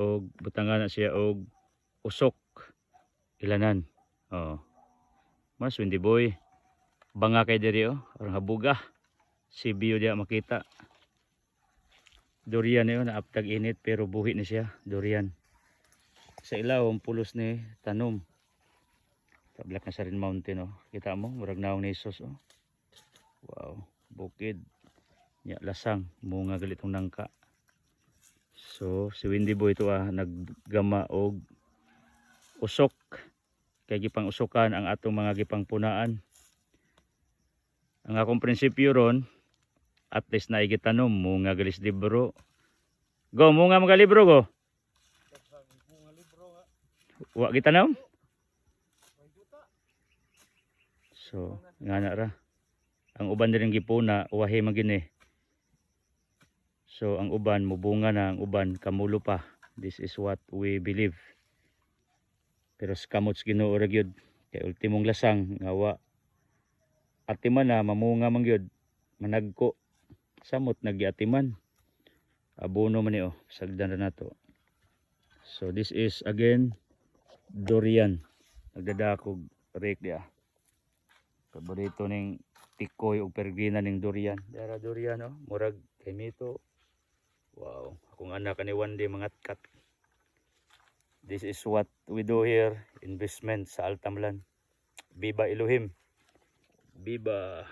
og butangan na siya og usok ilanan. Oh. Mas Windy Boy. Banga kay diri oh, arang habuga. Si Bio dia makita. Durian niyo na aptag init pero buhi ni siya, durian. Sa ilaw ang pulos ni tanom. Tablak na sa rin mountain oh. Kita mo, murag naong ni Jesus oh. Wow, bukid. Ya lasang, munga galitong nangka. So, si Windy Boy ito naggama og usok. Kay gipang usokan ang atong mga gipang punaan. Ang akong prinsipyo ron, at least na igitanom, munga galis libro. Go, munga mga libro go. Wa gitanom? So, nga na ra. Ang uban din gipuna, uwahi magini. So, ang uban, mubunga na, ang uban, kamulo pa. This is what we believe. Pero skamots Ginoo ra gyud. Kay ultimong lasang, ngawa. Atiman na, mamunga man gyud. Managko. Samot, nagyatiman. Abono man niyo, sagdan na nato. So, this is again, durian. Nagdadakog rake dia. Paborito ning tikoy o pergina ning durian. Dara durian oh, murag kay mito. Wow, akong anak ni one day mangatkat. This is what we do here, investment sa Altamlan. Biba Elohim. Biba.